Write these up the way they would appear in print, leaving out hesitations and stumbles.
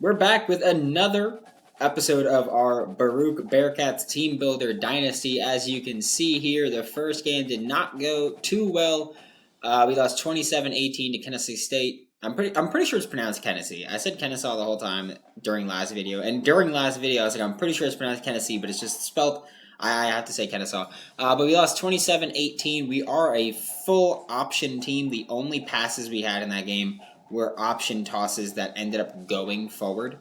We're back with another episode of our Baruch Bearcats Team Builder Dynasty. As you can see here, the first game did not go too well. We lost 27-18 to Tennessee State. I'm pretty sure it's pronounced Tennessee. I said Kennesaw the whole time during last video, and during last video I was like, I'm pretty sure it's pronounced Tennessee, but it's just spelled. I have to say Kennesaw. But we lost 27-18. We are a full option team. The only passes we had in that game were option tosses that ended up going forward.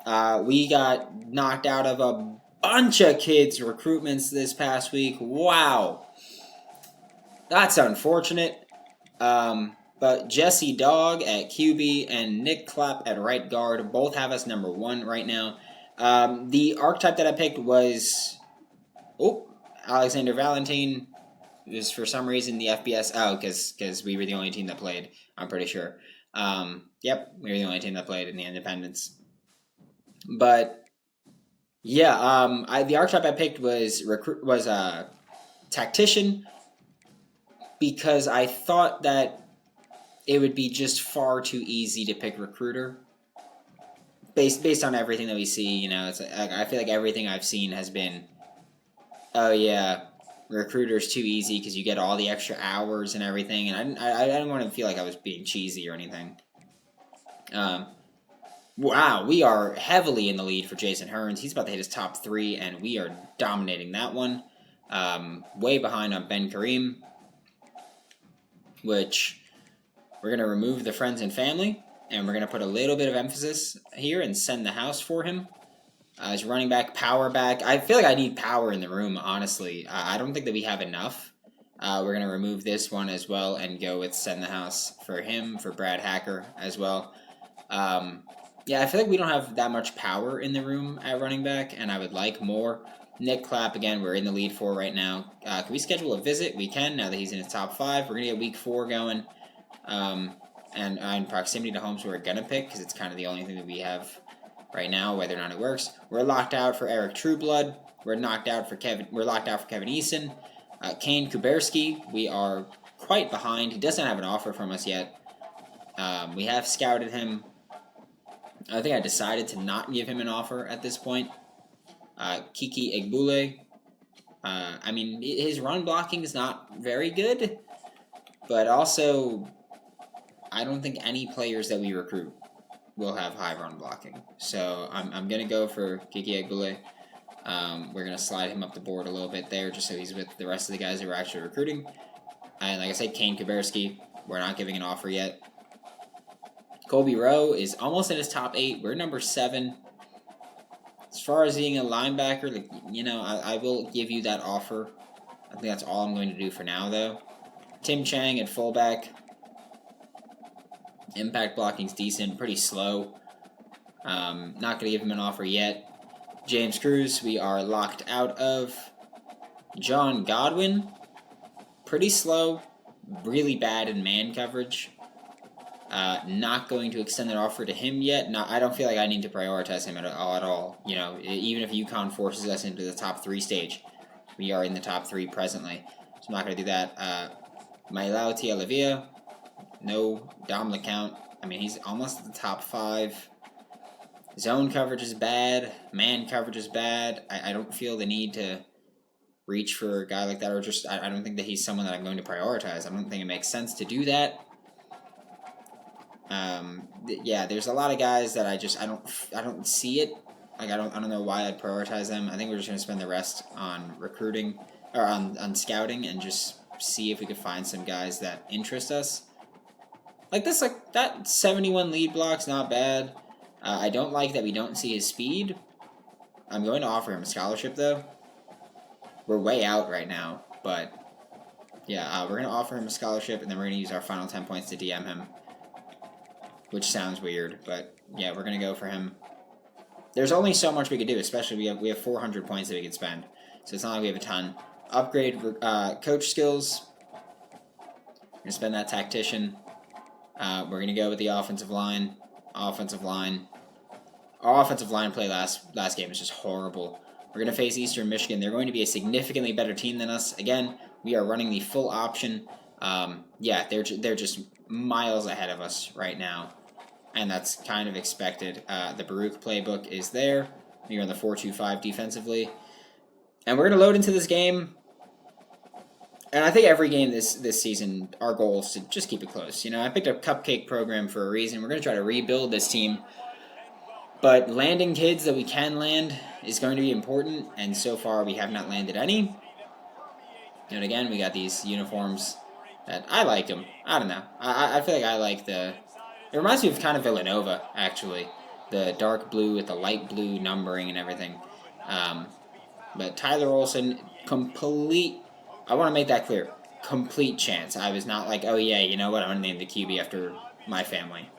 We got knocked out of a bunch of kids' recruitments this past week. Wow. That's unfortunate. But Jesse Dog at QB and Nick Clapp at right guard both have us number 1 right now. The archetype that I picked was Alexander Valentine. It was for some reason the FBS. Oh, because we were the only team that played, I'm pretty sure. Yep, we were the only team that played in the independents. But yeah, the archetype I picked was tactician because I thought that it would be just far too easy to pick recruiter. Based on everything that we see, you know, I feel like everything I've seen has been, oh yeah, recruiter's too easy because you get all the extra hours and everything, and I didn't want to feel like I was being cheesy or anything. Wow, we are heavily in the lead for Jason Hearns. He's about to hit his top 3, and we are dominating that one. Way behind on Ben Kareem, which we're going to remove the friends and family, and we're going to put a little bit of emphasis here and send the house for him. As running back, power back. I feel like I need power in the room, honestly. I don't think that we have enough. We're going to remove this one as well and go with send the house for him, for Brad Hacker as well. Yeah, I feel like we don't have that much power in the room at running back, and I would like more. Nick Clapp, again, we're in the lead for right now. Can we schedule a visit? We can, now that he's in his top 5. We're going to get week 4 going. And in proximity to home, so we're going to pick, because it's kind of the only thing that we have right now, whether or not it works. We're locked out for Eric Trueblood. We're locked out for Kevin Eason. Kane Kuberski, we are quite behind. He doesn't have an offer from us yet. We have scouted him. I think I decided to not give him an offer at this point. Kiki Egbule. I mean, his run blocking is not very good, but also I don't think any players that we recruit will have high run blocking. So I'm going to go for Kiki Egbule. We're going to slide him up the board a little bit there just so he's with the rest of the guys that we're actually recruiting. And like I said, Kane Kuberski, we're not giving an offer yet. Colby Rowe is almost in his top 8. We're number 7. As far as being a linebacker, like, you know, I will give you that offer. I think that's all I'm going to do for now, though. Tim Chang at fullback. Impact blocking's decent, pretty slow. Not going to give him an offer yet. James Cruz, we are locked out of. John Godwin, pretty slow, really bad in man coverage. Not going to extend that offer to him yet. I don't feel like I need to prioritize him at all. You know, even if UConn forces us into the top 3 stage, we are in the top 3 presently. So I'm not going to do that. Mailao Tialavia, no. Dom LeCount, I mean, he's almost at the top 5. Zone coverage is bad. Man coverage is bad. I don't feel the need to reach for a guy like that, or just I don't think that he's someone that I'm going to prioritize. I don't think it makes sense to do that. Yeah, there's a lot of guys that I don't see it. Like I don't know why I'd prioritize them. I think we're just going to spend the rest on recruiting or on scouting and just see if we could find some guys that interest us. Like that 71 lead block's not bad. I don't like that we don't see his speed. I'm going to offer him a scholarship though. We're way out right now, but yeah, we're going to offer him a scholarship and then we're going to use our final 10 points to DM him. Which sounds weird, but yeah, we're going to go for him. There's only so much we could do, especially we have 400 points that we could spend. So it's not like we have a ton. Upgrade coach skills. We're going to spend that tactician. We're going to go with the offensive line. Our offensive line play last game is just horrible. We're going to face Eastern Michigan. They're going to be a significantly better team than us. Again, we are running the full option. Yeah, they're just miles ahead of us right now. and that's kind of expected. The Baruch playbook is there. You're in the 4-2-5 defensively. And we're going to load into this game. And I think every game this season, our goal is to just keep it close. You know, I picked a cupcake program for a reason. We're going to try to rebuild this team. But landing kids that we can land is going to be important. And so far, we have not landed any. And again, we got these uniforms that I like them. I don't know. I feel like I like the... It reminds me of kind of Villanova, actually. The dark blue with the light blue numbering and everything. But Tyler Olsen, complete... I want to make that clear. Complete chance. I was not like, oh yeah, you know what? I'm going to name the QB after my family.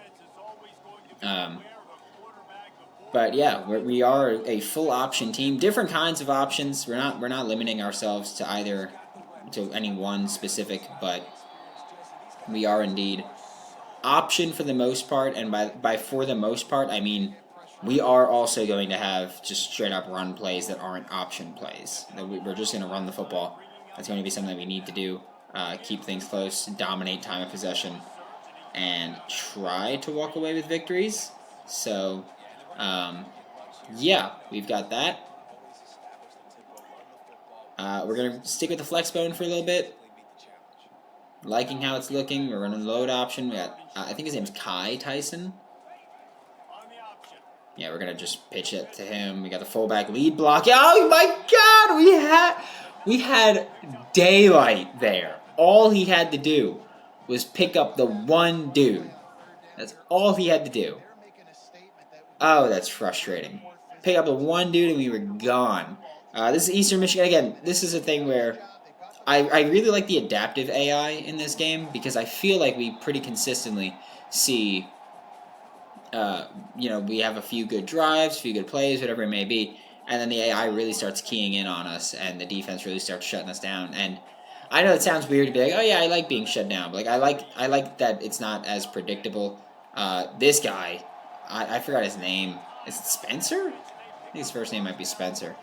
But yeah, we are a full option team. Different kinds of options. We're not limiting ourselves to any one specific, but we are indeed option for the most part. And by for the most part, I mean we are also going to have just straight up run plays that aren't option plays. We're just going to run the football. That's going to be something that we need to do. Keep things close, dominate time of possession, and try to walk away with victories. So, yeah, we've got that. We're going to stick with the flex bone for a little bit. Liking how it's looking. We're running the load option. We got, I think his name's Kai Tyson. Yeah, we're going to just pitch it to him. We got the fullback lead block. Oh, my God! We had daylight there. All he had to do was pick up the one dude. That's all he had to do. Oh, that's frustrating. Pick up the one dude and we were gone. This is Eastern Michigan. Again, this is a thing where I really like the adaptive AI in this game because I feel like we pretty consistently see, we have a few good drives, a few good plays, whatever it may be, and then the AI really starts keying in on us, and the defense really starts shutting us down. And I know it sounds weird to be like, oh yeah, I like being shut down, but like I like that it's not as predictable. This guy, I forgot his name. Is it Spencer? I think his first name might be Spencer.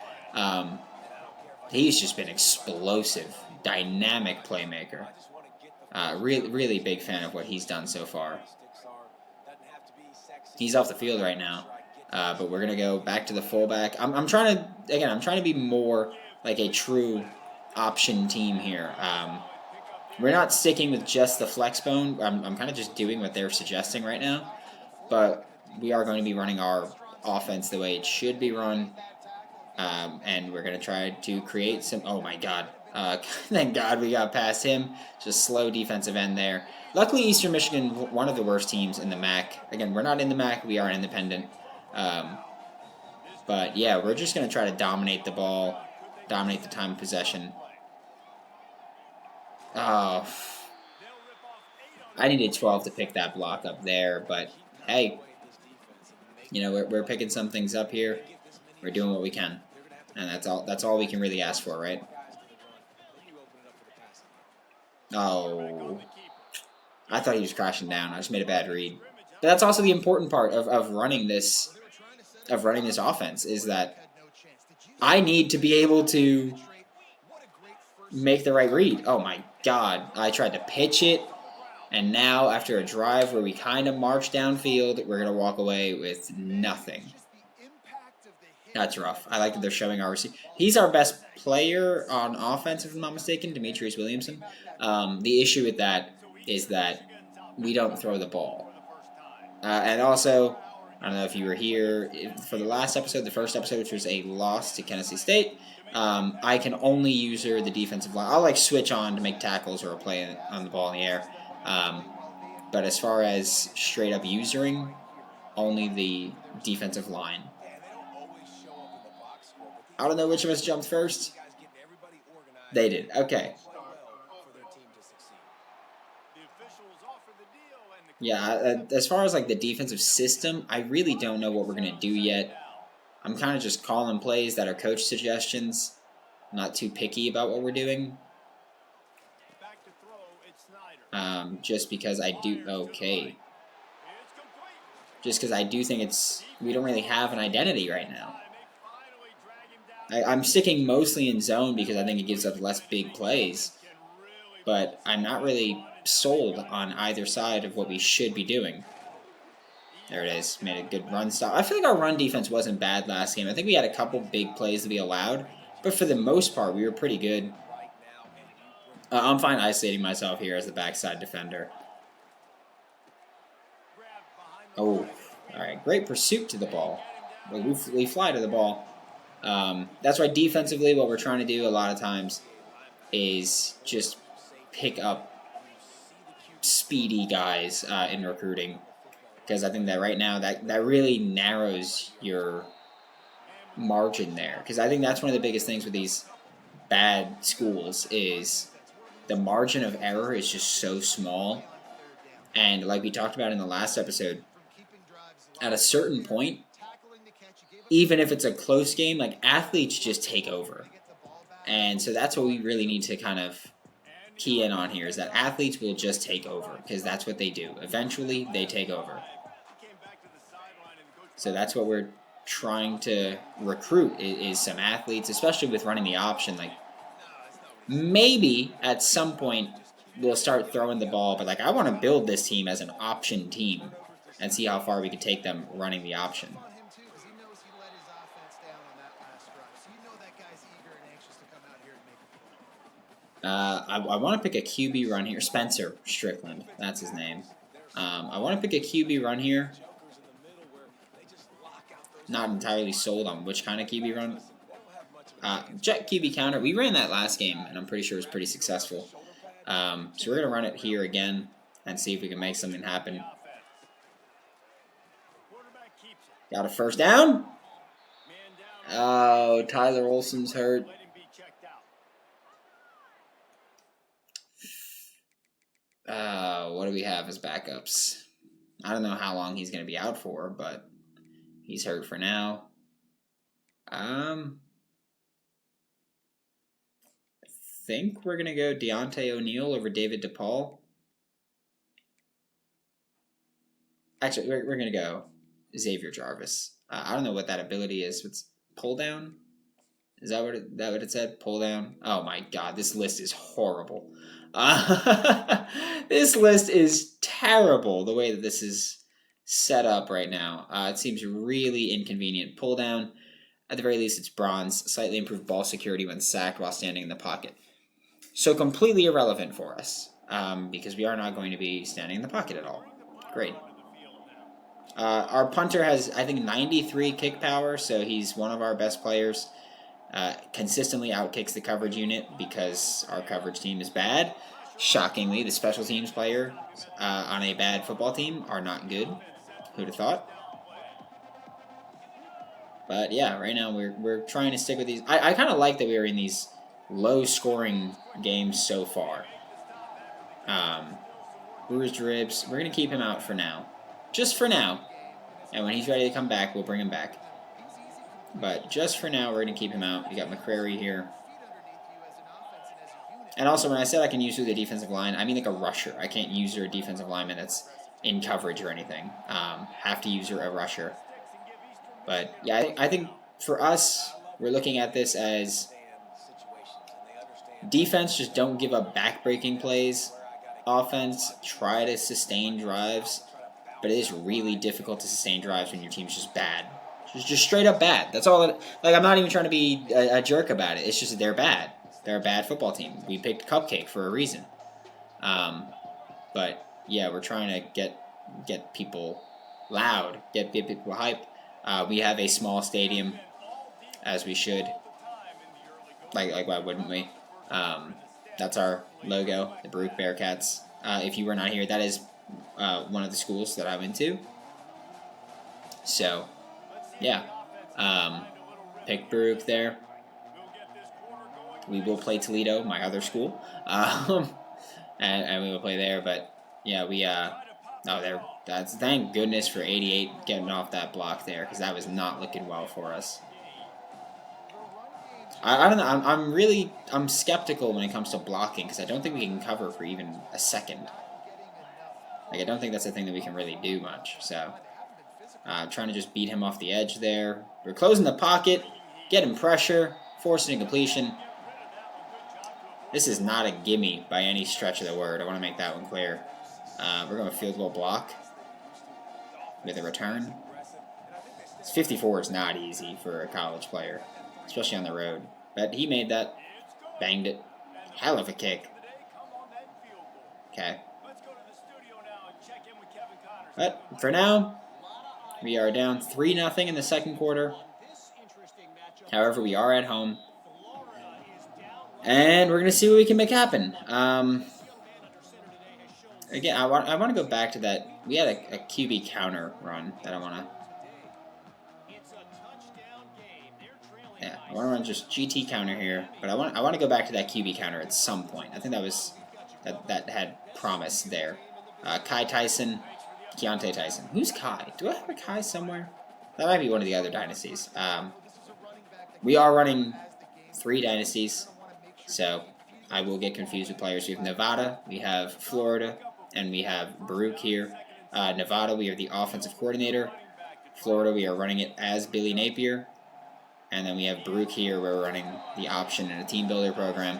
He's just been explosive, dynamic playmaker. Really big fan of what he's done so far. He's off the field right now. But we're gonna go back to the fullback. I'm trying to be more like a true option team here. We're not sticking with just the flex bone. I'm kind of just doing what they're suggesting right now. But we are going to be running our offense the way it should be run. And we're gonna try to create some. Oh my God! Thank God we got past him. Just slow defensive end there. Luckily, Eastern Michigan, one of the worst teams in the MAC. Again, we're not in the MAC. We are independent. But yeah, we're just going to try to dominate the ball, dominate the time of possession. Oh, I needed 12 to pick that block up there, but hey, we're picking some things up here. We're doing what we can, and that's all we can really ask for, right? Oh, I thought he was crashing down. I just made a bad read. But that's also the important part of running this offense is that I need to be able to make the right read. Oh my God. I tried to pitch it, and now after a drive where we kind of march downfield, we're going to walk away with nothing. That's rough. I like that they're showing our receiver. He's our best player on offense, if I'm not mistaken, Demetrius Williamson. The issue with that is that we don't throw the ball. And also, I don't know if you were here for the last episode, the first episode, which was a loss to Tennessee State. I can only use the defensive line. I'll switch on to make tackles or a play on the ball in the air. But as far as straight up usering, only the defensive line. I don't know which of us jumped first. They did. Okay. Yeah, as far as the defensive system, I really don't know what we're going to do yet. I'm kind of just calling plays that are coach suggestions. I'm not too picky about what we're doing. Just because I do... Okay. Just because I do think we don't really have an identity right now. I'm sticking mostly in zone because I think it gives us less big plays. But I'm not really sold on either side of what we should be doing. There it is. Made a good run stop. I feel like our run defense wasn't bad last game. I think we had a couple big plays to be allowed. But for the most part, we were pretty good. I'm fine isolating myself here as the backside defender. Oh, all right. Great pursuit to the ball. We fly to the ball. That's why defensively what we're trying to do a lot of times is just pick up speedy guys in recruiting. Because I think that right now that really narrows your margin there. Because I think that's one of the biggest things with these bad schools is the margin of error is just so small. And like we talked about in the last episode, at a certain point, even if it's a close game, like athletes just take over. And so that's what we really need to kind of key in on here is that athletes will just take over because that's what they do. Eventually, they take over. So that's what we're trying to recruit is some athletes, especially with running the option. Like maybe at some point we'll start throwing the ball, but like I want to build this team as an option team and see how far we can take them running the option. I want to pick a QB run here. Spencer Strickland, that's his name. I want to pick a QB run here. Not entirely sold on which kind of QB run. Jet QB counter. We ran that last game, and I'm pretty sure it was pretty successful. So we're going to run it here again and see if we can make something happen. Got a first down. Oh, Tyler Olsen's hurt. What do we have as backups? I don't know how long he's going to be out for, but he's hurt for now. I think we're going to go Deontay O'Neal over David DePaul. Actually, we're going to go Xavier Jarvis. I don't know what that ability is. It's pull down? Is that what it said? Pull down? Oh my god, this list is horrible. This list is terrible, the way that this is set up right now. It seems really inconvenient. Pull down, at the very least, it's bronze. Slightly improved ball security when sacked while standing in the pocket. So completely irrelevant for us, because we are not going to be standing in the pocket at all. Great. Our punter has, I think, 93 kick power, so he's one of our best players. Consistently outkicks the coverage unit because our coverage team is bad. Shockingly, the special teams player on a bad football team are not good. Who'd have thought? But yeah, right now we're trying to stick with these. I kind of like that we are in these low-scoring games so far. Bruised ribs. We're going to keep him out for now. Just for now. And when he's ready to come back, we'll bring him back. But just for now, we're going to keep him out. You got McCrary here. And also, when I said I can use through the defensive line, I mean like a rusher. I can't use her a defensive lineman that's in coverage or anything. Have to use her a rusher. But yeah, I think for us, we're looking at this as defense, just don't give up back-breaking plays. Offense, try to sustain drives. But it is really difficult to sustain drives when your team's just bad. Just straight up bad. That's all. Like, I'm not even trying to be a jerk about it. It's just that they're bad. They're a bad football team. We picked Cupcake for a reason. But yeah, we're trying to get people loud, get people hype. We have a small stadium, as we should. Like why wouldn't we? That's our logo, the Baruch Bearcats. If you were not here, that is one of the schools that I went to. So, yeah. Pick Baruch there. We will play Toledo, my other school. And we will play there. But, yeah, that's thank goodness for 88 getting off that block there, because that was not looking well for us. I don't know. I'm skeptical when it comes to blocking, because I don't think we can cover for even a second. Like, I don't think that's a thing that we can really do much. So, trying to just beat him off the edge there. We're closing the pocket, getting pressure, forcing a completion. This is not a gimme by any stretch of the word. I want to make that one clear. We're going to field goal block. with a return. 54 is not easy for a college player, especially on the road. But he made that. Banged it. Hell of a kick. Okay. But for now, we are down 3-0 in the second quarter. However, we are at home. And we're going to see what we can make happen. Again, I want to go back to that. We had a QB counter run that I want to... Yeah, I want to run just GT counter here. But I want to go back to that QB counter at some point. I think that had promise there. Kai Tyson, Keontae Tyson. Who's Kai? Do I have a Kai somewhere? That might be one of the other dynasties. We are running 3 dynasties, so I will get confused with players. We have Nevada, we have Florida, and we have Baruch here. Nevada, we are the offensive coordinator. Florida, we are running it as Billy Napier. And then we have Baruch here, where we're running the option in a team builder program.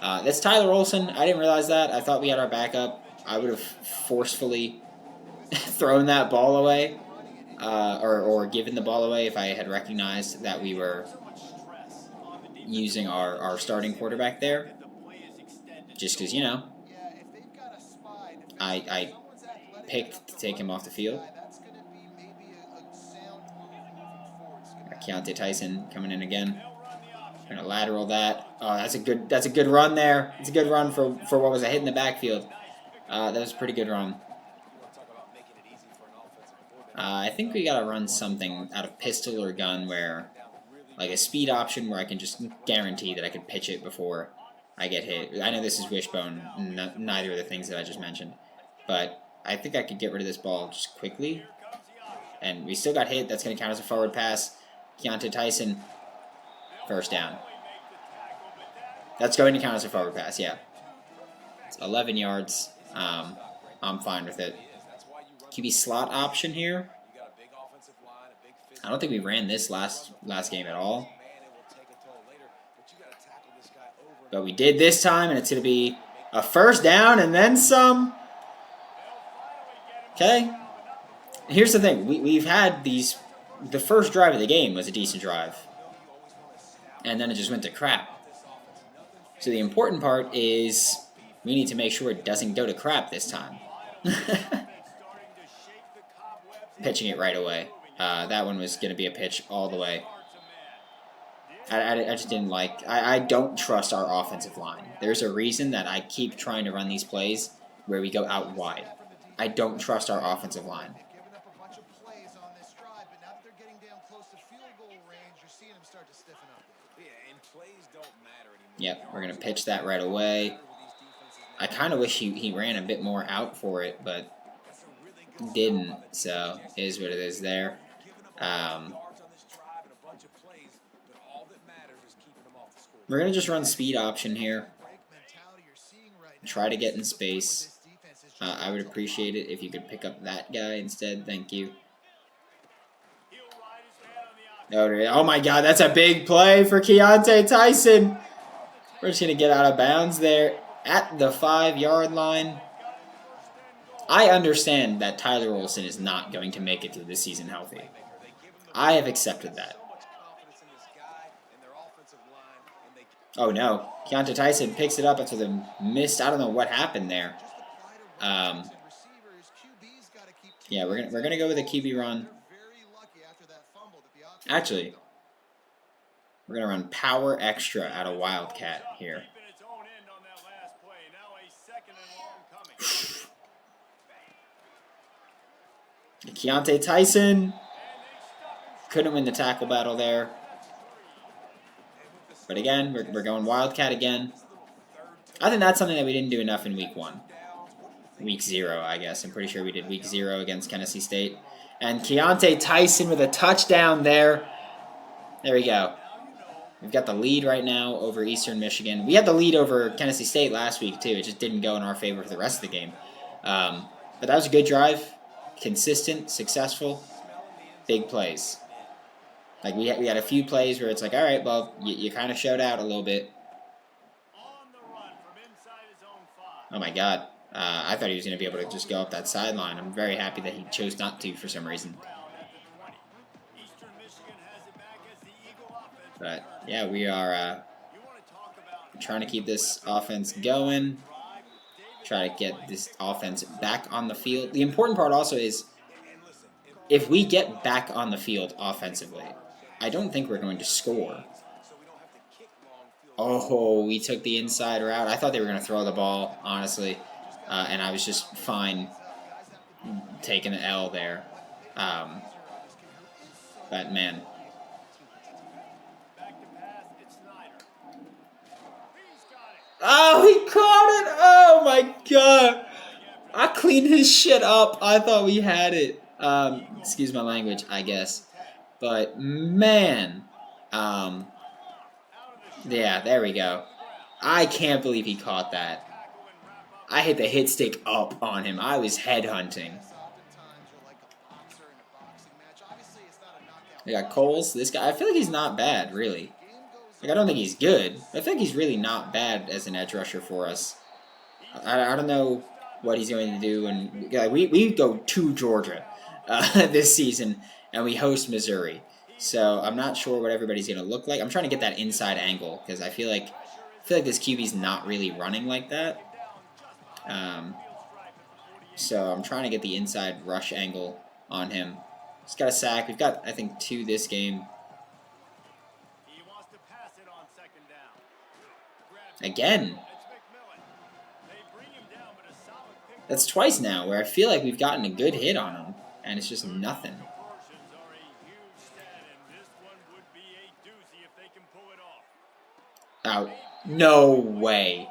That's Tyler Olsen. I didn't realize that. I thought we had our backup. I would have forcefully thrown that ball away, or given the ball away if I had recognized that we were using our starting quarterback there. Just because, you know, I picked to take him off the field. Keontae Tyson coming in again. Gonna lateral that. Oh, that's a good run there. It's a good run for what was a hit in the backfield. That was a pretty good run. I think we gotta run something out of pistol or gun where, like a speed option where I can just guarantee that I can pitch it before I get hit. I know this is wishbone, neither of the things that I just mentioned, but I think I could get rid of this ball just quickly. And we still got hit. That's gonna count as a forward pass. Keontae Tyson, first down. That's going to count as a forward pass, yeah. It's 11 yards. I'm fine with it. QB slot option here. I don't think we ran this last game at all. But we did this time, and it's going to be a first down and then some. Okay. Here's the thing. We've had these... The first drive of the game was a decent drive. And then it just went to crap. So the important part is we need to make sure it doesn't go to crap this time. Pitching it right away. That one was going to be a pitch all the way. I just didn't like... I don't trust our offensive line. There's a reason that I keep trying to run these plays where we go out wide. I don't trust our offensive line. Yep, we're going to pitch that right away. I kind of wish he ran a bit more out for it, but didn't, so it is what it is there. We're going to just run speed option here. Try to get in space. I would appreciate it if you could pick up that guy instead. Thank you. Oh my god, that's a big play for Keontae Tyson. We're just going to get out of bounds there at the 5-yard line. I understand that Tyler Olsen is not going to make it through this season healthy. I have accepted that. Oh no, Keontae Tyson picks it up after the missed. I don't know what happened there. Yeah, we're gonna go with a QB run. Actually, we're going to run power extra out of Wildcat here. Keontae Tyson couldn't win the tackle battle there. But again, we're going Wildcat again. I think that's something that we didn't do enough in week 1. Week 0, I guess. I'm pretty sure we did week 0 against Tennessee State. And Keontae Tyson with a touchdown there. There we go. We've got the lead right now over Eastern Michigan. We had the lead over Tennessee State last week, too. It just didn't go in our favor for the rest of the game. But that was a good drive. Consistent, successful, big plays. Like, we had a few plays where it's like, all right, well, you kind of showed out a little bit. Oh, my God. I thought he was going to be able to just go up that sideline. I'm very happy that he chose not to for some reason. But, yeah, we are trying to keep this offense going. Try to get this offense back on the field. The important part also is if we get back on the field offensively, I don't think we're going to score. Oh, we took the inside route. I thought they were going to throw the ball, honestly. And I was just fine taking the L there. But, man. Oh, he caught it! Oh, my God. I cleaned his shit up. I thought we had it. Excuse my language, I guess. But, man. Yeah, there we go. I can't believe he caught that. I hit the hit stick up on him. I was headhunting. We got Coles. This guy, I feel like he's not bad, really. Like, I don't think he's good. I think he's really not bad as an edge rusher for us. I don't know what he's going to do. And we go to Georgia this season, and we host Missouri. So I'm not sure what everybody's going to look like. I'm trying to get that inside angle because I feel like this QB's not really running like that. So I'm trying to get the inside rush angle on him. He's got a sack. We've got, I think, 2 this game. Again. That's twice now where I feel like we've gotten a good hit on him, and it's just nothing. Oh, no way.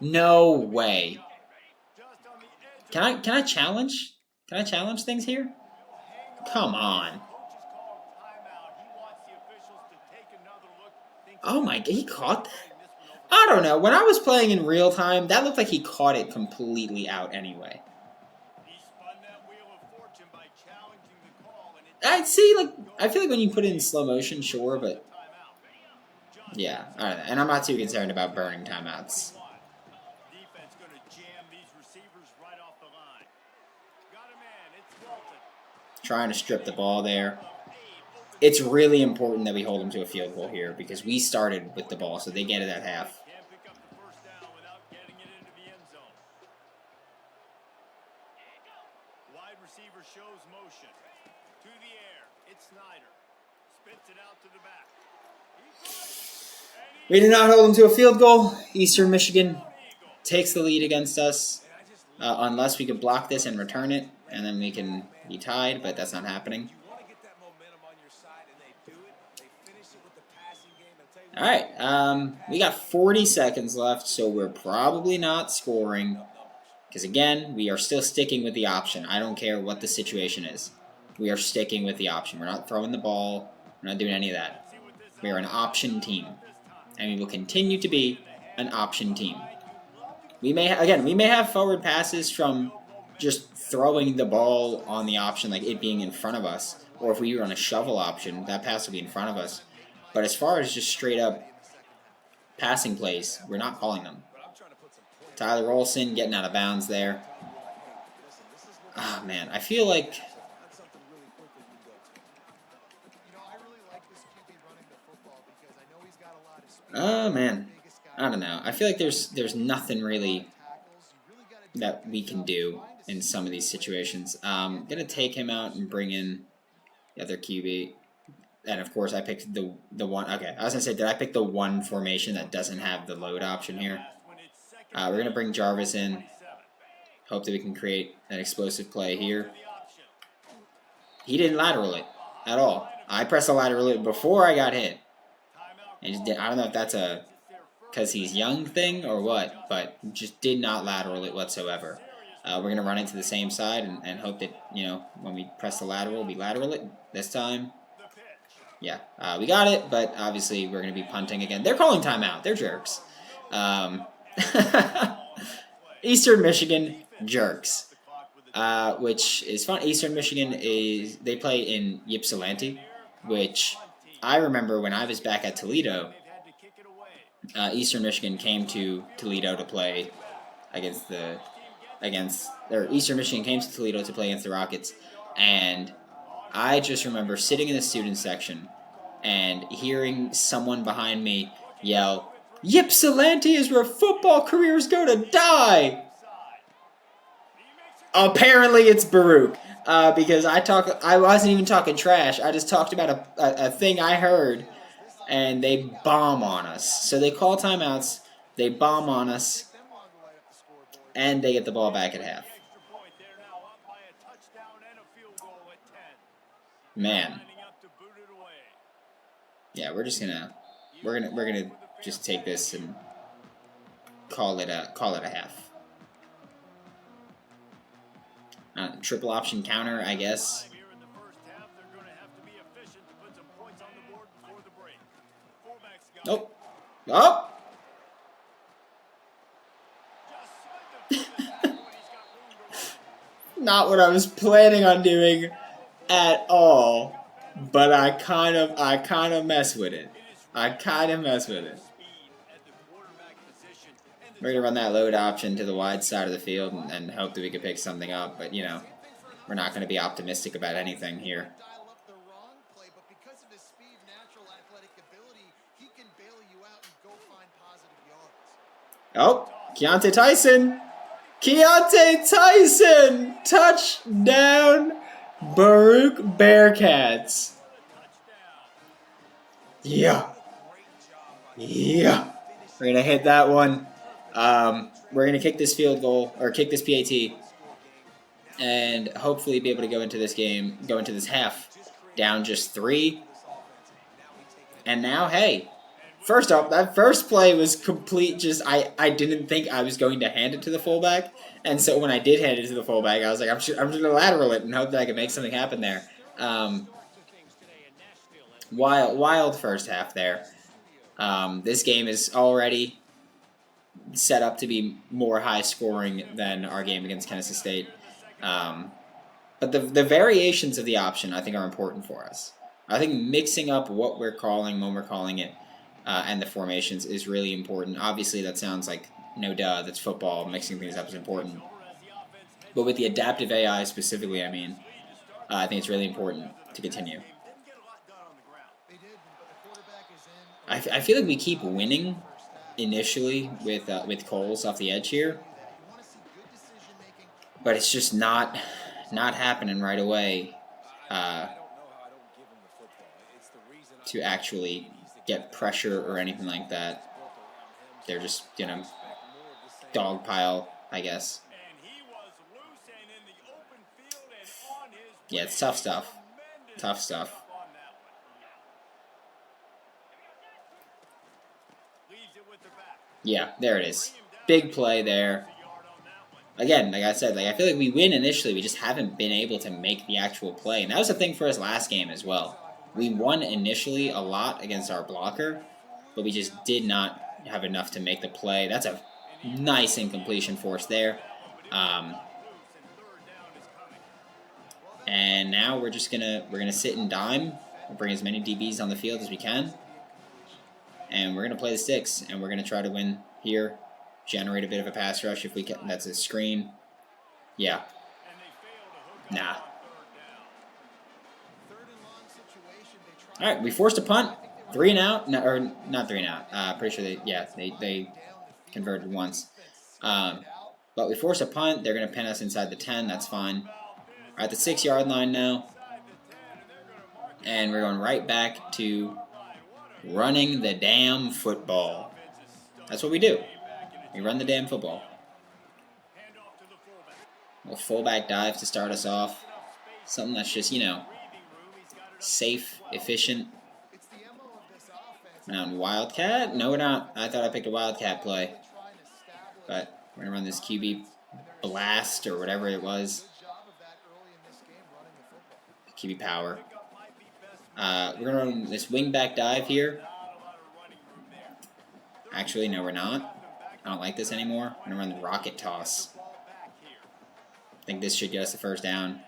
No way. Can I challenge? Can I challenge things here? Come on. Oh my, he caught that? I don't know. When I was playing in real time, that looked like he caught it completely out anyway. I see, like, I feel like when you put it in slow motion, sure, but yeah, I don't know. And I'm not too concerned about burning timeouts. Trying to strip the ball there. It's really important that we hold them to a field goal here because we started with the ball, so they get it at half. Wide receiver shows motion to the air. It's Snyder. Spits it out to the back. We did not hold them to a field goal. Eastern Michigan takes the lead against us unless we could block this and return it, and then we can be tied, but that's not happening. All right, we got 40 seconds left, so we're probably not scoring. Because, again, we are still sticking with the option. I don't care what the situation is. We are sticking with the option. We're not throwing the ball. We're not doing any of that. We are an option team. And we will continue to be an option team. We may have forward passes from just throwing the ball on the option, like it being in front of us. Or if we run a shovel option, that pass will be in front of us. But as far as just straight up passing plays, we're not calling them. Tyler Olsen getting out of bounds there. Oh, man. I feel like... Oh, man. I don't know. I feel like there's nothing really that we can do in some of these situations. I'm going to take him out and bring in the other QB. And, of course, I picked the one... Okay, I was going to say, did I pick the one formation that doesn't have the load option here? We're going to bring Jarvis in. Hope that we can create an explosive play here. He didn't lateral it at all. I pressed the lateral it before I got hit. And I don't know if that's a because he's young thing or what, but just did not lateral it whatsoever. We're going to run it to the same side and hope that, you know, when we press the lateral, we lateral it this time. Yeah, we got it, but obviously we're going to be punting again. They're calling timeout. They're jerks. Eastern Michigan jerks, which is fun. Eastern Michigan they play in Ypsilanti, which I remember when I was back at Toledo. Eastern Michigan came to Toledo to play Eastern Michigan came to Toledo to play against the Rockets, and I just remember sitting in the student section and hearing someone behind me yell, "Ypsilanti is where football careers go to die!" Apparently it's Baruch, because I wasn't even talking trash. I just talked about a thing I heard, and they bomb on us. So they call timeouts, they bomb on us, and they get the ball back at half. Man. Yeah, we're gonna just take this and call it a half. Triple option counter, I guess. Nope. Oh! Not what I was planning on doing at all, but I kind of mess with it. We're going to run that load option to the wide side of the field and hope that we can pick something up. But, we're not going to be optimistic about anything here. Oh, Keontae Tyson! Touchdown! Baruch Bearcats! Yeah. We're going to hit that one. We're going to kick this field goal, or kick this PAT, and hopefully be able to go into this half down just 3. And now, hey, first off, that first play was complete. I didn't think I was going to hand it to the fullback, and so when I did hand it to the fullback, I was like, I'm just going to lateral it and hope that I can make something happen there. Wild first half there. This game is already set up to be more high scoring than our game against Tennessee State. But the variations of the option, I think, are important for us. I think mixing up what we're calling when we're calling it and the formations is really important. Obviously, that sounds like no duh, that's football. Mixing things up is important. But with the adaptive AI specifically, I think it's really important to continue. I feel like we keep winning initially with Coles off the edge here, but it's just not happening right away to actually get pressure or anything like that. They're just dog pile, I guess. Yeah, it's tough stuff. Yeah, there it is. Big play there. Again, like I said, I feel like we win initially. We just haven't been able to make the actual play. And that was the thing for us last game as well. We won initially a lot against our blocker, but we just did not have enough to make the play. That's a nice incompletion force there. And now we're gonna sit and dime. We'll bring as many DBs on the field as we can. And we're going to play the sticks, and we're going to try to win here, generate a bit of a pass rush if we can. That's a screen. Yeah. Nah. All right, we forced a punt. 3 and out. No, or not 3 and out. Pretty sure they converted once. But we forced a punt. They're going to pin us inside the 10. That's fine. We're at the 6-yard line now. And we're going right back to running the damn football. That's what we do. We run the damn football. A fullback dive to start us off. Something that's just, safe, efficient. We're on Wildcat? No, we're not. I thought I picked a Wildcat play. But we're going to run this QB blast or whatever it was. QB power. We're going to run this wingback dive here. Actually, no, we're not. I don't like this anymore. I'm going to run the rocket toss. I think this should get us the first down.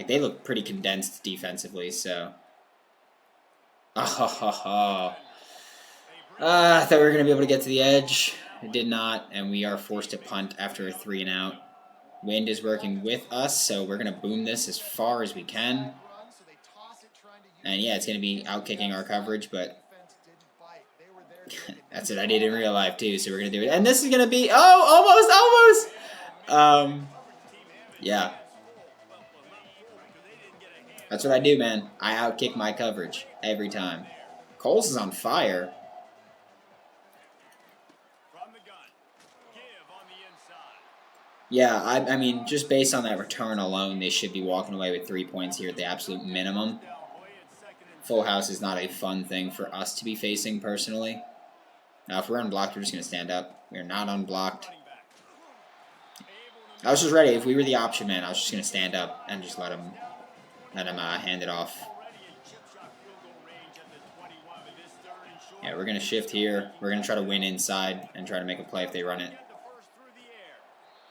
They look pretty condensed defensively, so. I thought we were going to be able to get to the edge. Did not, and we are forced to punt after a 3 and out. Wind is working with us, so we're going to boom this as far as we can. And yeah, it's going to be out-kicking our coverage, but that's what I did in real life too, so we're going to do it. And this is going to be, oh, almost! Yeah. That's what I do, man. I out-kick my coverage every time. Coles is on fire. Yeah, I mean, just based on that return alone, they should be walking away with 3 points here at the absolute minimum. Full house is not a fun thing for us to be facing, personally. Now, if we're unblocked, we're just going to stand up. We're not unblocked. I was just ready. If we were the option man, I was just going to stand up and just let him hand it off. Yeah, we're going to shift here. We're going to try to win inside and try to make a play if they run it.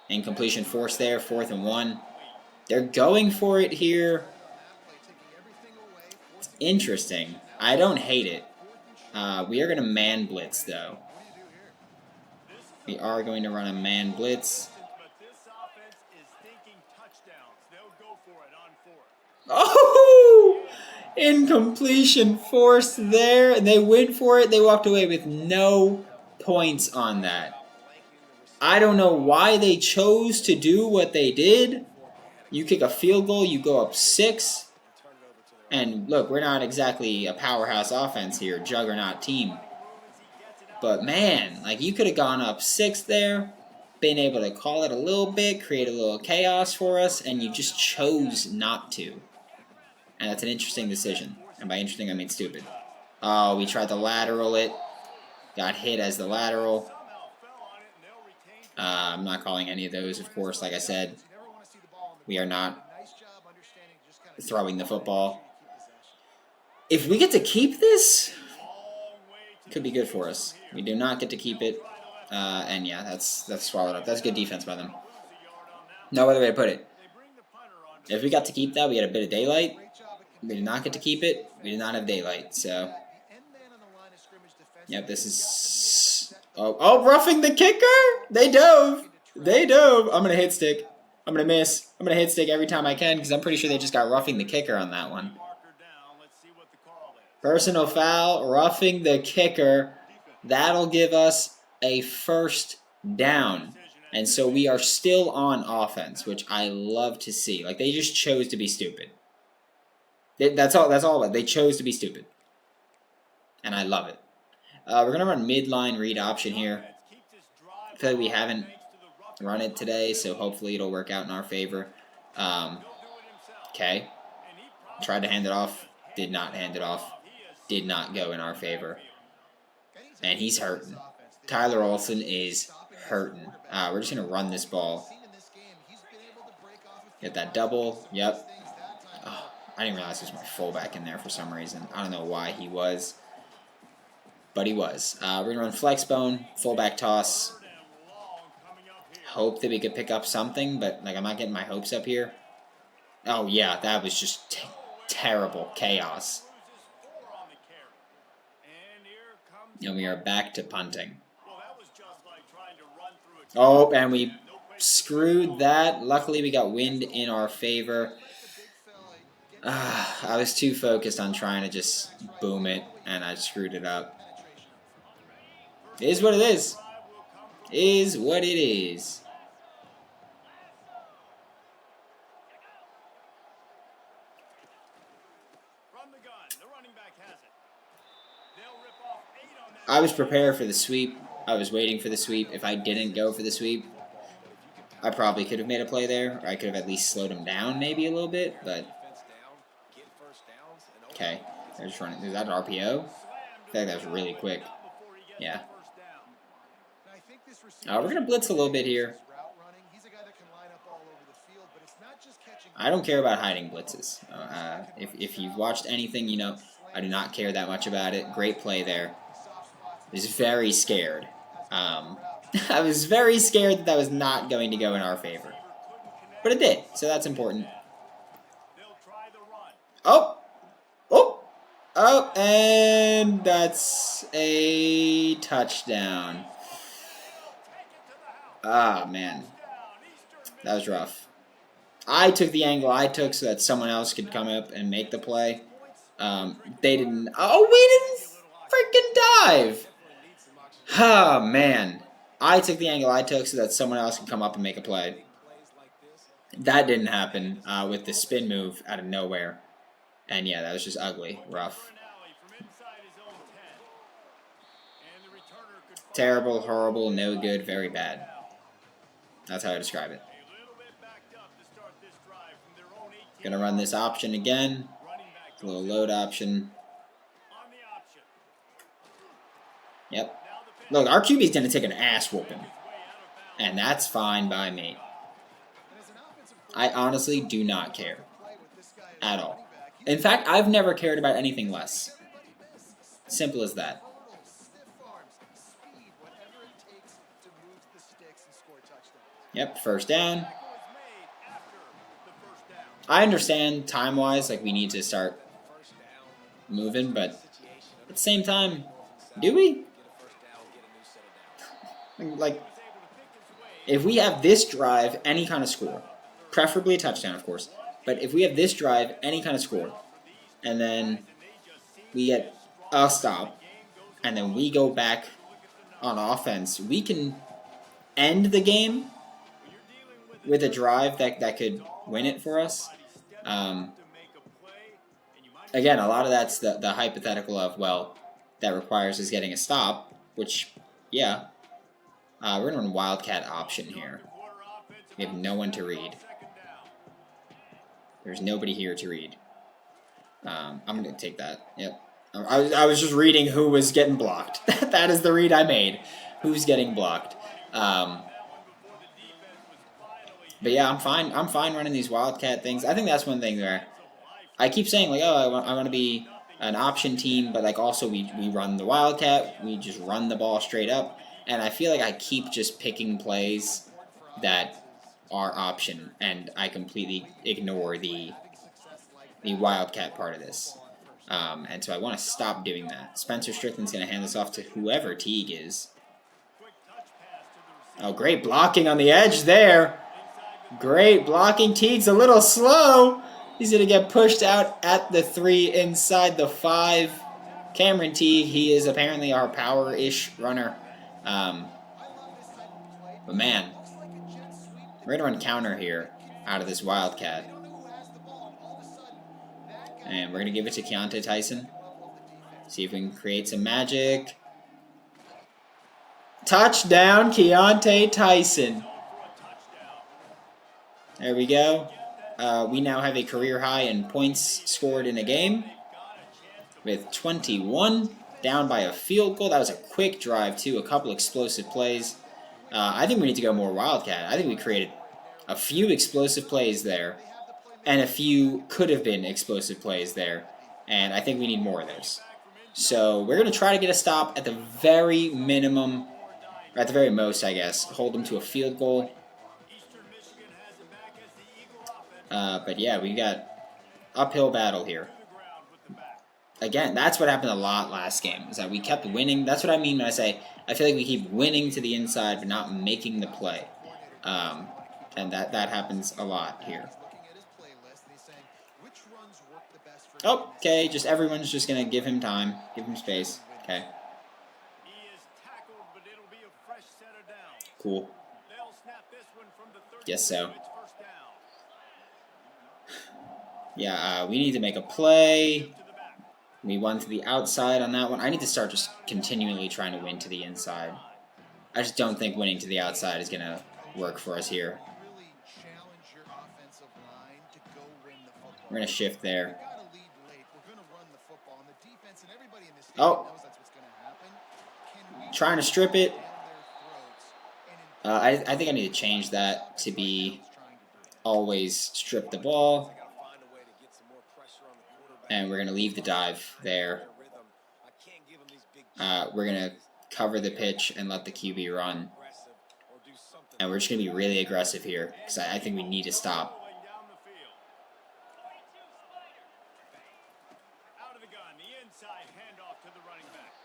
Incompletion force there, 4th and 1. They're going for it here. It's interesting. I don't hate it. We are going to man blitz, though. We are going to run a man blitz. Oh! Incompletion forced there. And they went for it. They walked away with no points on that. I don't know why they chose to do what they did. You kick a field goal, you go up 6. And look, we're not exactly a powerhouse offense here, juggernaut team. But man, like you could have gone up 6 there, been able to call it a little bit, create a little chaos for us, and you just chose not to. And that's an interesting decision. And by interesting, I mean stupid. Oh, we tried to lateral it. Got hit as the lateral. I'm not calling any of those, of course. Like I said, we are not throwing the football. If we get to keep this, it could be good for us. We do not get to keep it. And yeah, that's swallowed up. That's good defense by them. No other way to put it. If we got to keep that, we had a bit of daylight. We did not get to keep it. We did not have daylight. So, yep, this is... Oh, roughing the kicker! They dove! They dove! I'm going to hit stick. I'm going to miss. I'm going to hit stick every time I can because I'm pretty sure they just got roughing the kicker on that one. Personal foul, roughing the kicker. That'll give us a 1st down. And so we are still on offense, which I love to see. Like, they just chose to be stupid. That's all. They chose to be stupid. And I love it. We're going to run midline read option here. I feel like we haven't run it today, so hopefully it'll work out in our favor. Okay. Tried to hand it off. Did not hand it off. Did not go in our favor. And he's hurting. Tyler Olsen is hurting. We're just going to run this ball. Get that double. Yep. Oh, I didn't realize there was my fullback in there for some reason. I don't know why he was. But he was. We're going to run flex bone, fullback toss. Hope that we could pick up something, but like I'm not getting my hopes up here. Oh yeah, that was just terrible chaos. And we are back to punting. Oh, and we screwed that. Luckily, we got wind in our favor. I was too focused on trying to just boom it, and I screwed it up. It is what it is. Is what it is. I was prepared for the sweep. I was waiting for the sweep. If I didn't go for the sweep, I probably could have made a play there. Or I could have at least slowed him down maybe a little bit. But okay, they're just running. Is that an RPO? I feel like that was really quick. Yeah. We're going to blitz a little bit here. I don't care about hiding blitzes. If you've watched anything, you know I do not care that much about it. Great play there. I was very scared. I was very scared that was not going to go in our favor. But it did, so that's important. Oh! Oh! Oh, and that's a touchdown. Ah, man. That was rough. I took the angle I took so that someone else could come up and make the play. They didn't. Oh, we didn't freaking dive. Oh, man. I took the angle I took so that someone else could come up and make a play. That didn't happen with the spin move out of nowhere. And yeah, that was just ugly. Rough. Terrible, horrible, no good, very bad. That's how I describe it. Gonna run this option again. A little load option. Yep. Look, our QB's gonna take an ass whooping. And that's fine by me. I honestly do not care. At all. In fact, I've never cared about anything less. Simple as that. Yep, first down. I understand time-wise, like, we need to start moving, but at the same time, do we? Like, if we have this drive, any kind of score, preferably a touchdown, of course, but if we have this drive, any kind of score, and then we get a stop, and then we go back on offense, we can end the game with a drive that could win it for us. Again, a lot of that's the hypothetical of, well, that requires us getting a stop, which, yeah. We're going to run Wildcat option here. We have no one to read. There's nobody here to read. I'm going to take that. Yep. I was just reading who was getting blocked. That is the read I made. Who's getting blocked. But yeah, I'm fine. I'm fine running these Wildcat things. I think that's one thing where I keep saying, like, oh, I want to be an option team, but, like, also we run the Wildcat. We just run the ball straight up. And I feel like I keep just picking plays that are option, and I completely ignore the Wildcat part of this. And so I want to stop doing that. Spencer Strickland's going to hand this off to whoever Teague is. Oh, great blocking on the edge there. Great blocking. Teague's a little slow. He's going to get pushed out at the 3 inside the 5. Cameron Teague, he is apparently our power-ish runner. But man, we're going to run counter here out of this Wildcat. And we're going to give it to Keontae Tyson. See if we can create some magic. Touchdown, Keontae Tyson. There we go. We now have a career high in points scored in a game with 21. Down by a field goal. That was a quick drive, too. A couple explosive plays. I think we need to go more Wildcat. I think we created a few explosive plays there. And a few could have been explosive plays there. And I think we need more of those. So we're going to try to get a stop at the very minimum. Or at the very most, I guess. Hold them to a field goal. But yeah, we got uphill battle here. Again, that's what happened a lot last game, is that we kept winning. That's what I mean when I say I feel like we keep winning to the inside but not making the play. And that happens a lot here. Oh, okay, just everyone's just going to give him time, give him space. Okay. Cool. Guess so. Yeah, we need to make a play. We won to the outside on that one. I need to start just continually trying to win to the inside. I just don't think winning to the outside is going to work for us here. We're going to shift there. Oh. Trying to strip it. I think I need to change that to be always strip the ball. And we're going to leave the dive there. We're going to cover the pitch and let the QB run. And we're just going to be really aggressive here, because I think we need to stop.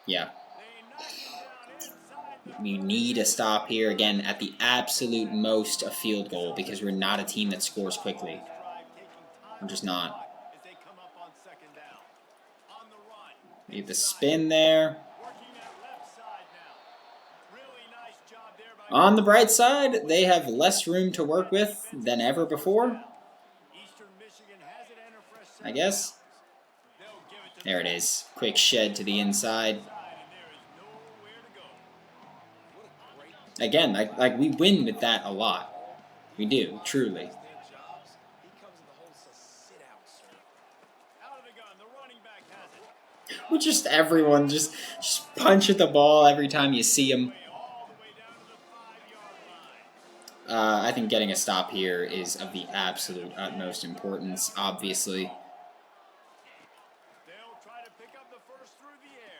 Yeah. We need a stop here, again, at the absolute most a field goal, because we're not a team that scores quickly. We're just not. Need the spin there. On the bright side, they have less room to work with than ever before, I guess. There it is. Quick shed to the inside. Again, like we win with that a lot. We do, truly. With just everyone just punch at the ball every time you see them. I think getting a stop here is of the absolute utmost importance, obviously.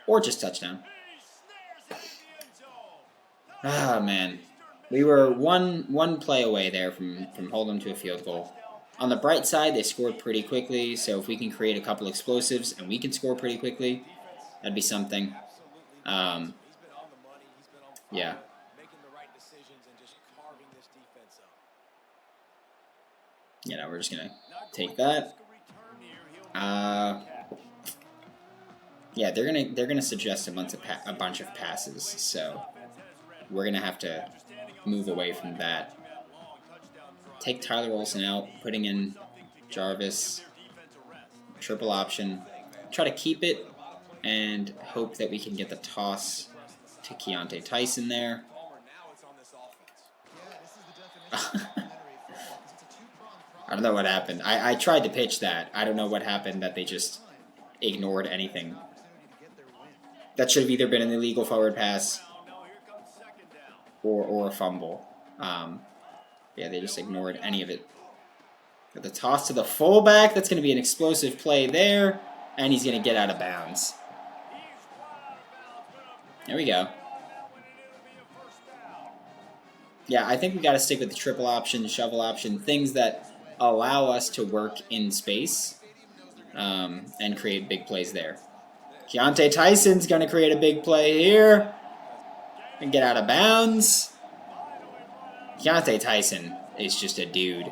Or just touchdown. Ah, man. We were one play away there from holding them to a field goal. On the bright side, they scored pretty quickly, so if we can create a couple explosives and we can score pretty quickly, that'd be something. Yeah. You know, we're just gonna take that. Yeah, they're gonna suggest a bunch of passes, so we're gonna have to move away from that. Take Tyler Olsen out, putting in Jarvis, triple option. Try to keep it and hope that we can get the toss to Keontae Tyson there. I don't know what happened. I tried to pitch that. I don't know what happened that they just ignored anything. That should have either been an illegal forward pass or a fumble. Yeah, they just ignored any of it. Got the toss to the fullback. That's going to be an explosive play there. And he's going to get out of bounds. There we go. Yeah, I think we got to stick with the triple option, shovel option, things that allow us to work in space and create big plays there. Keontae Tyson's going to create a big play here and get out of bounds. Keontae Tyson is just a dude.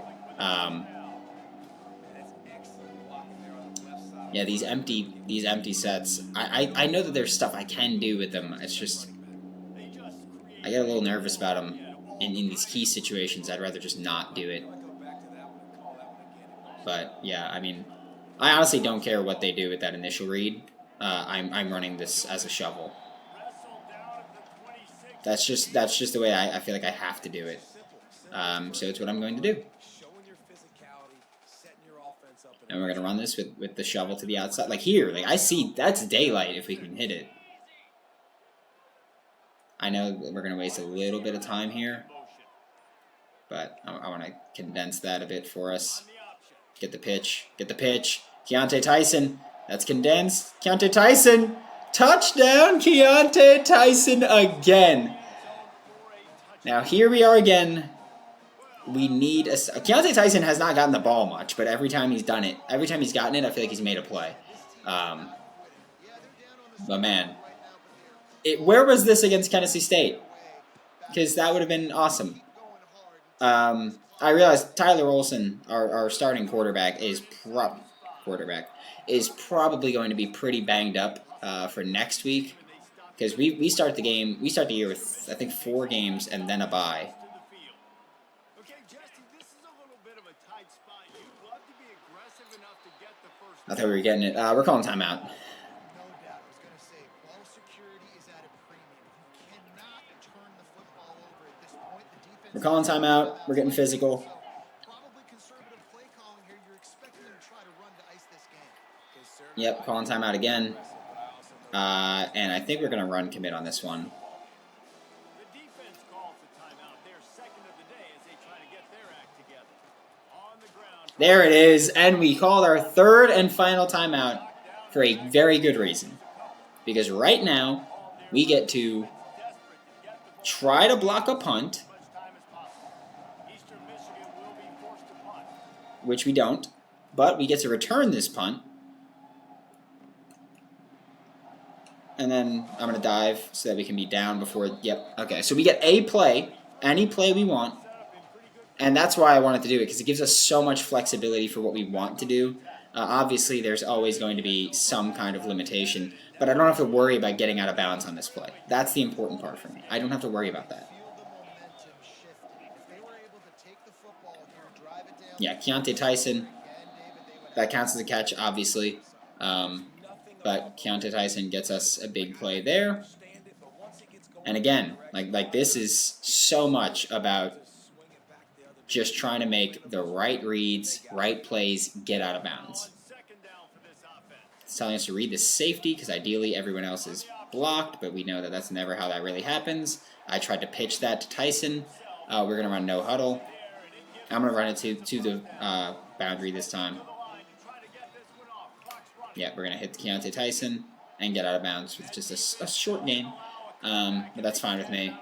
Yeah, these empty sets. I know that there's stuff I can do with them. It's just I get a little nervous about them in these key situations. I'd rather just not do it. But yeah, I mean, I honestly don't care what they do with that initial read. I'm running this as a shovel. That's just the way I feel like I have to do it. So it's what I'm going to do. And we're going to run this with the shovel to the outside. Like here, like I see that's daylight if we can hit it. I know we're going to waste a little bit of time here. But I want to condense that a bit for us. Get the pitch. Get the pitch. Keontae Tyson. That's condensed. Keontae Tyson. Touchdown, Keontae Tyson again. Now here we are again. We need a... Keontae Tyson has not gotten the ball much, but every time he's done it, every time he's gotten it, I feel like he's made a play. But man, where was this against Tennessee State? Because that would have been awesome. I realized Tyler Olsen, our starting quarterback, is probably going to be pretty banged up for next week. Because we start the year with, I think, 4 games and then a bye. I thought we were getting it. We're calling timeout. We're calling timeout. We're getting physical. Yep, calling timeout again. And I think we're going to run commit on this one. There it is, and we called our third and final timeout for a very good reason. Because right now, we get to try to block a punt, which we don't, but we get to return this punt. And then I'm going to dive so that we can be down before... Yep, okay. So we get a play, any play we want. And that's why I wanted to do it, because it gives us so much flexibility for what we want to do. Obviously, there's always going to be some kind of limitation, but I don't have to worry about getting out of bounds on this play. That's the important part for me. I don't have to worry about that. Yeah, Keontae Tyson, that counts as a catch, obviously. But Keontae Tyson gets us a big play there. And again, like this is so much about just trying to make the right reads, right plays, get out of bounds. It's telling us to read the safety because ideally everyone else is blocked, but we know that that's never how that really happens. I tried to pitch that to Tyson. We're going to run no huddle. I'm going to run it to the boundary this time. Yeah, we're going to hit Keontae Tyson and get out of bounds with just a short gain. But that's fine with me.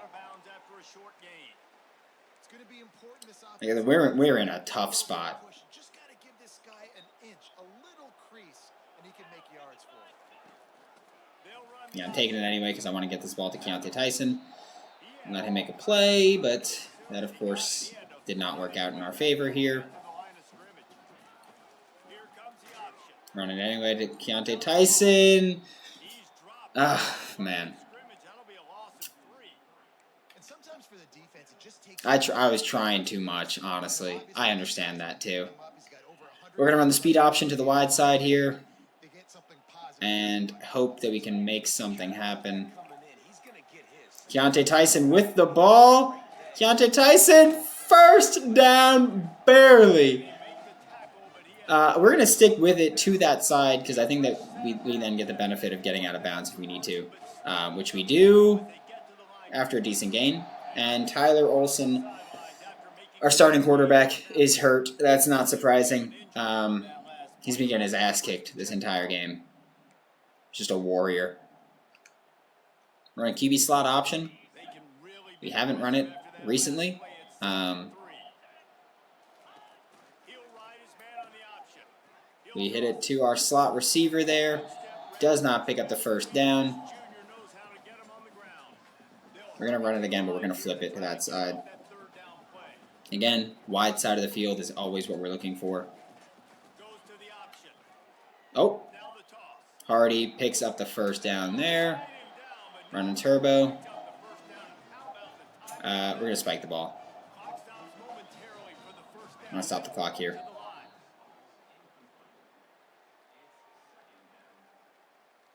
We're in a tough spot. Yeah, I'm taking it anyway because I want to get this ball to Keontae Tyson and let him make a play, but that, of course, did not work out in our favor here. Running anyway to Keontae Tyson. Ah, man. I was trying too much, honestly. I understand that, too. We're going to run the speed option to the wide side here and hope that we can make something happen. Keontae Tyson with the ball. Keontae Tyson, first down, barely. We're going to stick with it to that side because I think that we then get the benefit of getting out of bounds if we need to, which we do after a decent gain. And Tyler Olsen, our starting quarterback, is hurt. That's not surprising. He's been getting his ass kicked this entire game. Just a warrior. We're on QB slot option. We haven't run it recently. We hit it to our slot receiver there. Does not pick up the first down. We're going to run it again, but we're going to flip it to that side. Again, wide side of the field is always what we're looking for. Oh. Hardy picks up the first down there. Running turbo. We're going to spike the ball. I'm going to stop the clock here.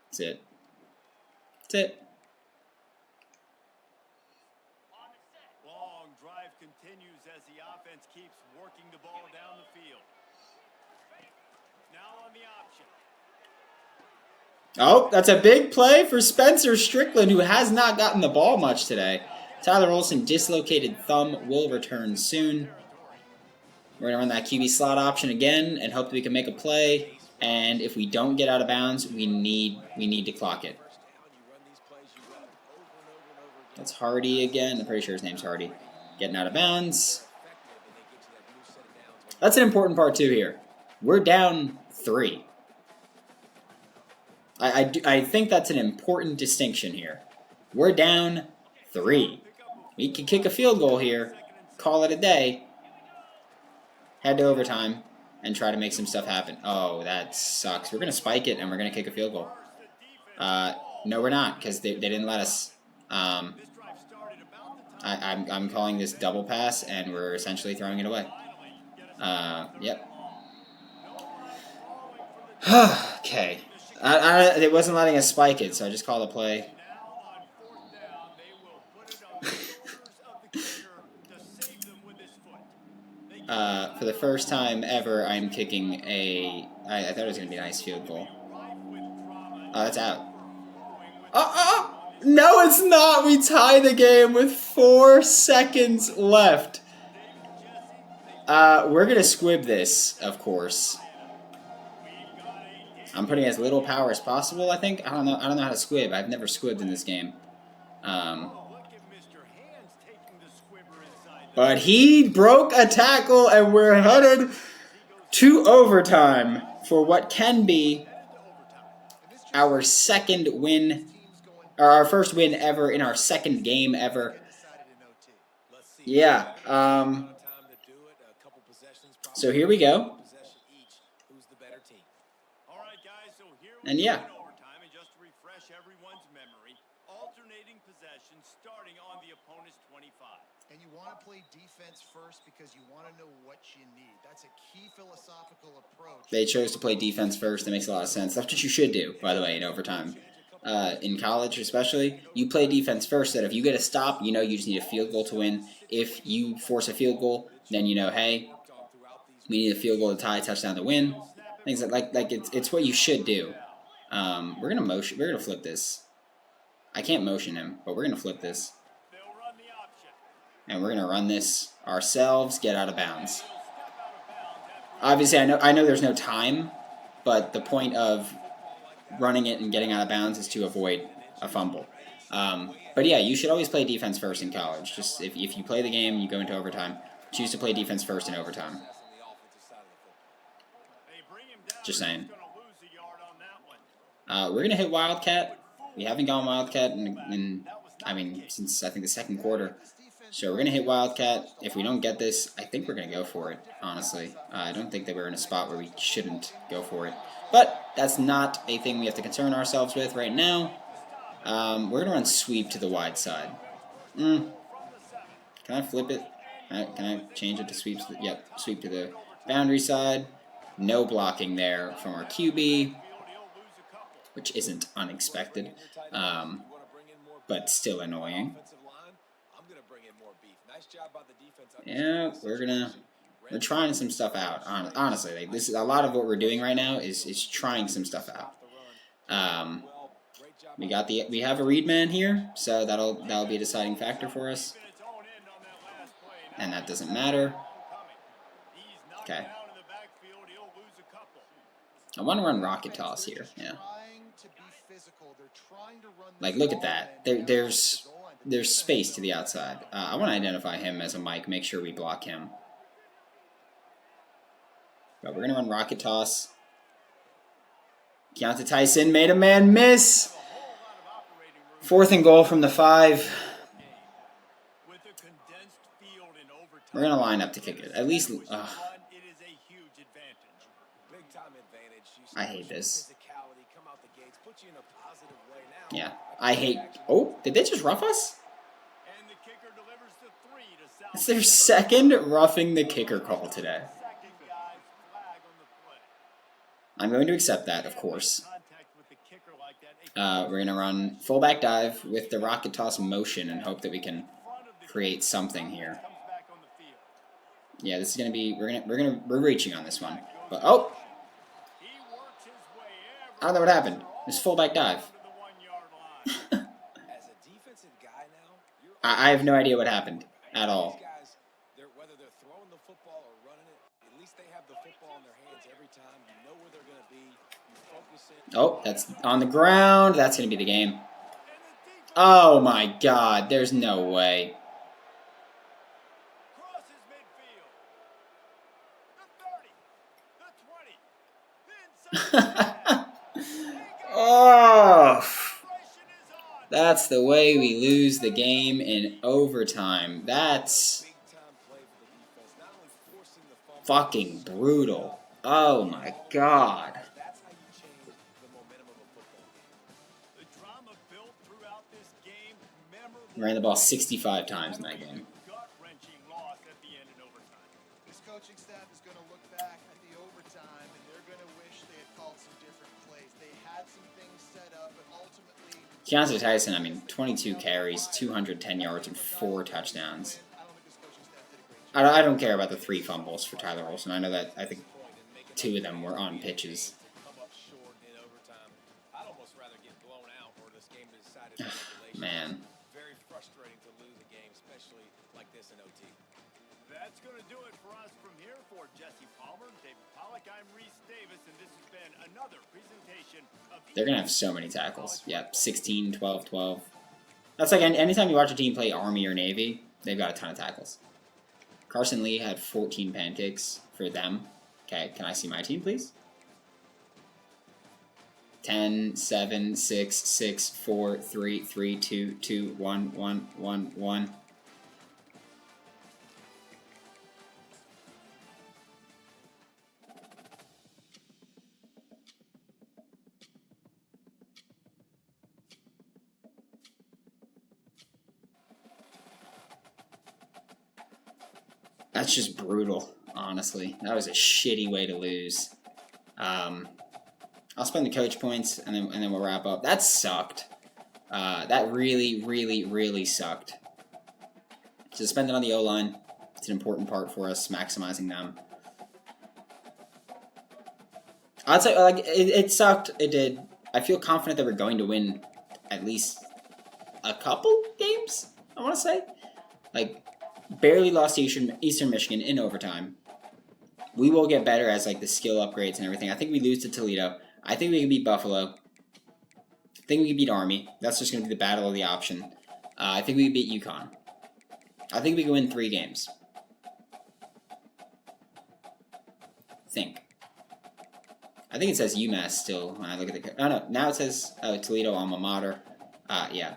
That's it. That's it. Long drive continues as the offense keeps working the ball down the field. Now on the option. Oh, that's a big play for Spencer Strickland, who has not gotten the ball much today. Tyler Olsen, dislocated thumb, will return soon. We're going to run that QB slot option again and hope that we can make a play. And if we don't get out of bounds, we need to clock it. That's Hardy again. I'm pretty sure his name's Hardy. Getting out of bounds. That's an important part too here. We're down 3. I think that's an important distinction here. We're down 3. We can kick a field goal here, call it a day, head to overtime, and try to make some stuff happen. Oh, that sucks. We're going to spike it, and we're going to kick a field goal. No, we're not, because they didn't let us. I'm calling this double pass, and we're essentially throwing it away. Yep. Okay. It wasn't letting us spike it, so I just called a play. For the first time ever, I'm kicking a... I thought it was going to be a nice field goal. Oh, that's out. No, it's not! We tie the game with 4 seconds left. We're going to squib this, of course. I'm putting as little power as possible, I think. I don't know how to squib. I've never squibbed in this game. But he broke a tackle, and we're headed to overtime for what can be our second win our first win ever in our second game ever. Yeah. So here we go. And yeah. Just to refresh everyone's memory, alternating possession starting on the opponent's 25. And you want to play defense first because you want to know what you need. That's a key philosophical approach. They chose to play defense first. That makes a lot of sense. That's what you should do, by the way, in overtime. In college especially, you play defense first, that if you get a stop, you know you just need a field goal to win. If you force a field goal, then you know, hey, we need a field goal to tie, touchdown to win. Things like it's what you should do. We're gonna flip this. I can't motion him, but we're gonna flip this. And we're gonna run this ourselves, get out of bounds. Obviously I know there's no time, but the point of running it and getting out of bounds is to avoid a fumble. But yeah, you should always play defense first in college. Just if you play the game, you go into overtime, choose to play defense first in overtime. Just saying. We're going to hit Wildcat. We haven't gone Wildcat since I think the second quarter. So we're going to hit Wildcat. If we don't get this, I think we're going to go for it, honestly. I don't think that we're in a spot where we shouldn't go for it. But that's not a thing we have to concern ourselves with right now. We're going to run sweep to the wide side. Can I flip it? Can I change it to sweep? Yep, sweep to the boundary side. No blocking there from our QB, which isn't unexpected, but still annoying. Yeah, we're trying some stuff out. Honestly, like, this is a lot of what we're doing right now is trying some stuff out. We have a read man here, so that'll be a deciding factor for us, and that doesn't matter. Okay. I want to run rocket toss here. Yeah. Like, look at that. There's space to the outside. I want to identify him as a Mike, make sure we block him. But we're going to run rocket toss. Keontae Tyson made a man miss. 4th and goal from the 5. We're going to line up to kick it. At least... I hate this. Yeah, I hate... Oh, did they just rough us? It's their second roughing the kicker call today. I'm going to accept that, of course. We're going to run fullback dive with the rocket toss motion and hope that we can create something here. Yeah, this is going to be... We're reaching on this one. But, oh! I don't know what happened. This fullback dive. I have no idea what happened at all. Oh, that's on the ground. That's going to be the game. Oh my God, there's no way. Oh, that's the way we lose the game in overtime. That's fucking brutal. Oh my God. We ran the ball 65 times in that game. This coaching staff is going to look back at the overtime and they're going to wish they had called some different plays. They had some things set up, but ultimately... Keontae Tyson, 22 carries, 210 yards, and 4 touchdowns. I don't care about the 3 fumbles for Tyler Olsen. I know that I think 2 of them were on pitches. Man. Very frustrating to lose a game, especially like this in OT. That's going to do it for us from here. For Jesse Palmer, David Pollack, I'm Reese Davis, and this has been another presentation of... They're going to have so many tackles. Yep, 16, 12, 12. That's like anytime you watch a team play Army or Navy, they've got a ton of tackles. Carson Lee had 14 pancakes for them. Okay, can I see my team, please? 10, 7, 6, 6, 4, 3, 3, 2, 2, 1, 1, 1, 1. That's just brutal, honestly. That was a shitty way to lose. I'll spend the coach points, and then we'll wrap up. That sucked. That really, really, really sucked. So spend it on the O-line. It's an important part for us, maximizing them. I'd say, like, it sucked. It did. I feel confident that we're going to win at least a couple games, I want to say. Like, barely lost to Eastern Michigan in overtime. We will get better as, like, the skill upgrades and everything. I think we lose to Toledo. I think we can beat Buffalo. I think we can beat Army. That's just going to be the battle of the option. I think we can beat UConn. I think we can win 3 games. I think it says UMass still when I look at the... Oh, no. Now it says Toledo alma mater. Yeah.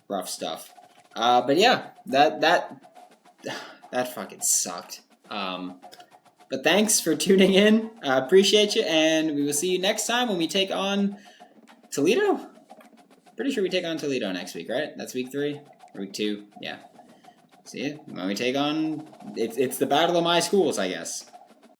Rough stuff. But yeah, that fucking sucked. But thanks for tuning in. I appreciate you, and we will see you next time when we take on Toledo? Pretty sure we take on Toledo next week, right? That's week 3? Or week 2? Yeah. See you when we take on... It's the battle of my schools, I guess.